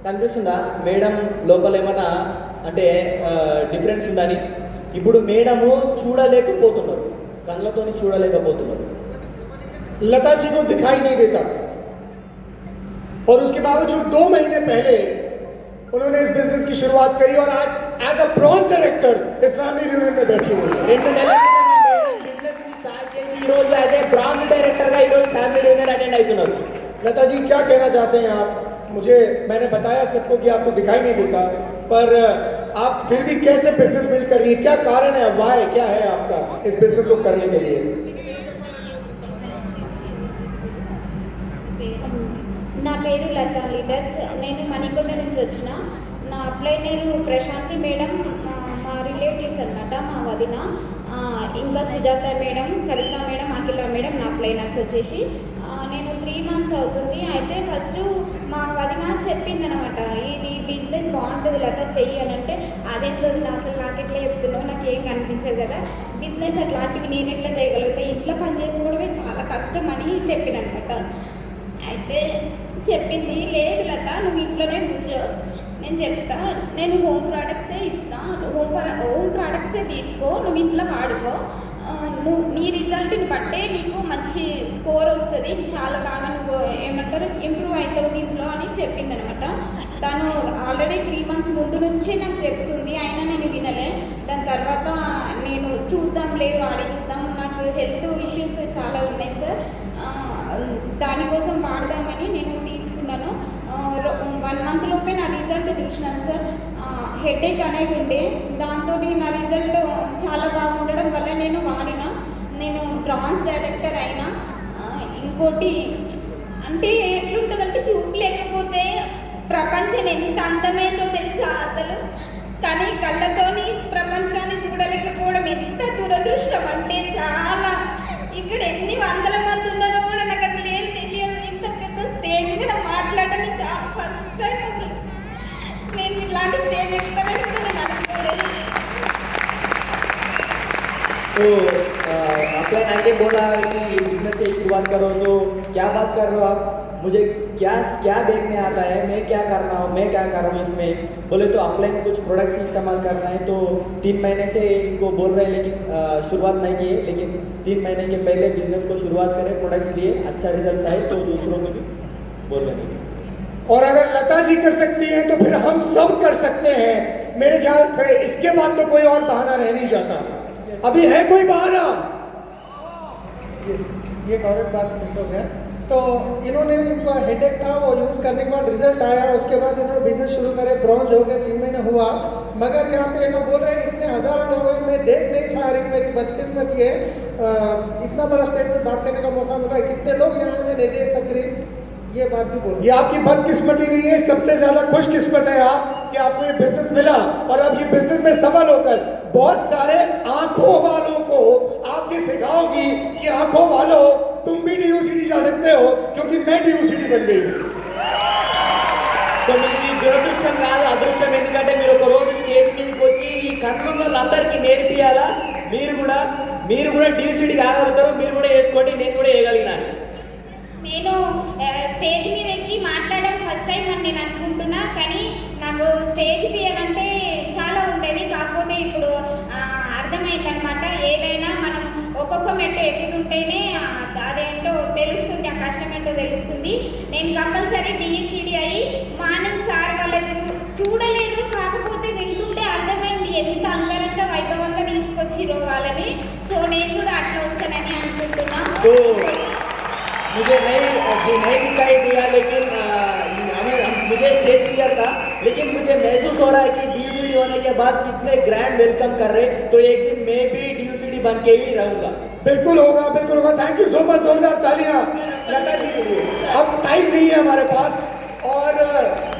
కనిపిస్తుందా మేడం లోపల ఏమన్నా అంటే డిఫరెన్స్ ఉందని? ఇప్పుడు మేడము చూడలేకపోతున్నారు, కళ్ళతోని చూడలేకపోతున్నారు. लता जी को दिखाई नहीं देता और उसके बावजूद 2 महीने पहले उन्होंने इस बिजनेस की शुरुआत करी और आज एज अ ब्रॉन्ज डायरेक्टर इस फैमिली रियूनियन में बैठी हुई है. 2 నెలల క్రితం మేడం బిజినెస్ ని స్టార్ట్ చేసి ఈ రోజు యాజ్ ఏ బ్రాంజ్ డైరెక్టర్ గా ఈ రోజు ఫ్యామిలీ రియూనియన్ అటెండ్ అవుతున్నారు. लता जी क्या कहना चाहते हैं आप? मुझे मैंने बताया सबको कि आपको दिखाई नहीं देता, पर आप फिर भी कैसे बिजनेस बिल्ड कर रही है? क्या कारण है, वाई क्या है आपका इस बिजनेस को करने के लिए? నా పేరు లతా లీడర్స్. నేను మణికొండ నుంచి వచ్చిన. నా అప్లైనరు ప్రశాంతి మేడం మా రిలేటివ్స్ అన్నమాట, మా వదిన. ఇంకా సుజాత మేడం, కవిత మేడం, అఖిల మేడం నా అప్లైనర్స్ వచ్చేసి. నేను 3 months అవుతుంది. అయితే ఫస్ట్ మా వదిన చెప్పిందనమాట, ఇది బిజినెస్ బాగుంటుంది లత చెయ్యి అని. అంటే అదేంటో అసలు నాకు ఎట్లా చెప్తున్నావు, నాకు ఏం కనిపించదు కదా, బిజినెస్ అట్లాంటివి నేను ఎట్లా చేయగలుగుతా, ఇంట్లో పని చేసుకోవడమే చాలా కష్టం అని చెప్పిననమాట. అయితే చెప్పింది, లేదు లత నువ్వు ఇంట్లోనే కూర్చో, నేను చెప్తా, నేను హోమ్ ప్రోడక్ట్సే ఇస్తాను, హోమ్ ప్రోడక్ట్సే తీసుకో, నువ్వు ఇంట్లో వాడుకో, నువ్వు నీ రిజల్ట్ని బట్టే నీకు మంచి స్కోర్ వస్తుంది, చాలా బాగా నువ్వు ఏమంటారు ఇంప్రూవ్ అవుతావు దీంట్లో అని చెప్పిందనమాట. తను ఆల్రెడీ 3 months ముందు నుంచే నాకు చెప్తుంది, అయినా నేను వినలే. దాని తర్వాత నేను చూద్దాంలే వాడి చూద్దాము, నాకు హెల్త్ ఇష్యూస్ చాలా ఉన్నాయి సార్, దానికోసం వాడదామని నేను తీసుకున్నాను. 1 month లోపే నా రిజల్ట్ చూసినాను సార్. హెడేక్ అనేది ఉండే, దాంతో నా రిజల్ట్ చాలా బాగుండడం వల్ల నేను వాడిన. నేను బ్రాంజ్ డైరెక్టర్ అయినా. ఇంకోటి అంటే ఎట్లుంటుందంటే, చూపు లేకపోతే ప్రపంచం ఎంత అందమైందో తెలుసా అసలు, కానీ కళ్ళతోని ప్రపంచాన్ని చూడలేకపోవడం ఎంత దురదృష్టం అంటే చాలా. ఇక్కడ ఎన్ని వందల మంది ఉన్నారో కూడా నాకు అసలు ఏం తెలియదు. ఇంత పెద్ద స్టేజ్ మీద మాట్లాడటం చాలా ఫస్ట్ టైం అసలు. నేను ఇలాంటి స్టేజ్ ఎక్కుతానని నేను అనుకోలేదు. तो ऑफलाइन आके बोला कि बिजनेस से शुरुआत करो, तो क्या बात कर रहे हो आप? मुझे क्या क्या देखने आता है, मैं क्या कर रहा हूँ, मैं क्या कर रहा हूँ इसमें? बोले तो ऑफलाइन कुछ प्रोडक्ट्स इस्तेमाल करना है, तो 3 महीने से इनको बोल रहे हैं, लेकिन शुरुआत नहीं किए, लेकिन 3 महीने के पहले बिजनेस को शुरुआत करें, प्रोडक्ट्स लिए अच्छा रिजल्ट आए तो दूसरों को भी बोल रहे हैं. और अगर लता जी कर सकती हैं तो फिर हम सब कर सकते हैं. मेरे ख्याल से इसके बाद तो कोई और बहाना रह नहीं जाता. अभी है कोई बहाना? ये एक और एक बात मिस हो गया. तो इन्होंने इनका हेडेक था, वो यूज़ करने के बाद रिजल्ट आया, उसके बाद इन्होंने बिजनेस शुरू करे, ब्रॉन्ज हो गए, 3 महीने हुआ. मगर यहाँ पे इन्होंने बोल रहे हैं इतने हज़ारों लोग हैं, मैं देख नहीं पा रही, मेरी बदकिस्मती है, इतना बड़ा स्टेज पे बात करने का मौका मिल रहा है, कितने लोग यहाँ मैं नहीं देख सक रही, ये बात भी बोल. ये आपकी बदकिस्मती नहीं है, सबसे ज्यादा खुशकिस्मत है आप कि आपको ये बिजनेस मिला. और अब ये बिजनेस में सफल होकर बहुत सारे आंखों वालों को आप ये सिखाओगी कि आंखों वालों तुम भी DUCD जा सकते हो, क्योंकि मैं DUCD बन गई हूँ. సో మీకు ఈ దురదృష్టం కాదు, అదృష్టం. ఎందుకంటే మీరు ఒక రోజు స్టేజ్ మీదకి వచ్చి ఈ కన్నున్న వాళ్ళందరికీ నేర్పియాలా, మీరు కూడా DUCD కాగలుగుతారు, మీరు కూడా వేసుకోండి, నేను కూడా వేయగలిగినాను. నేను స్టేజ్ మీద ఎక్కి మాట్లాడడం ఫస్ట్ టైం అని నేను అనుకుంటున్నా, కానీ నాకు స్టేజ్ ఫియర్ అంటే చాలా ఉండేది. కాకపోతే ఇప్పుడు అర్థమైందనమాట, ఏదైనా మనం ఒక్కొక్క మెట్టు ఎక్కుతుంటేనే అదేంటో తెలుస్తుంది, ఆ కష్టం ఏంటో తెలుస్తుంది. నేను కంపల్సరీ DUCD అయ్యి మార్నింగ్ సార్ వాళ్ళది చూడలేదు, కాకపోతే వింటుంటే అర్థమైంది ఎంత అంగరంగ వైభవంగా తీసుకొచ్చిరో వాళ్ళని. సో నేను కూడా అట్లా వస్తానని అనుకుంటున్నా. मुझे नहीं दिखाई दिया, लेकिन मुझे स्टेज फियर था, लेकिन मुझे महसूस हो रहा है कि DUCD होने के बाद कितने ग्रैंड वेलकम कर रहे, तो एक दिन मैं भी DUCD बन के ही रहूँगा. बिल्कुल होगा, बिल्कुल होगा. Thank you so much. जोरदार तालियां लता जी के लिए. अब टाइम नहीं है हमारे पास, और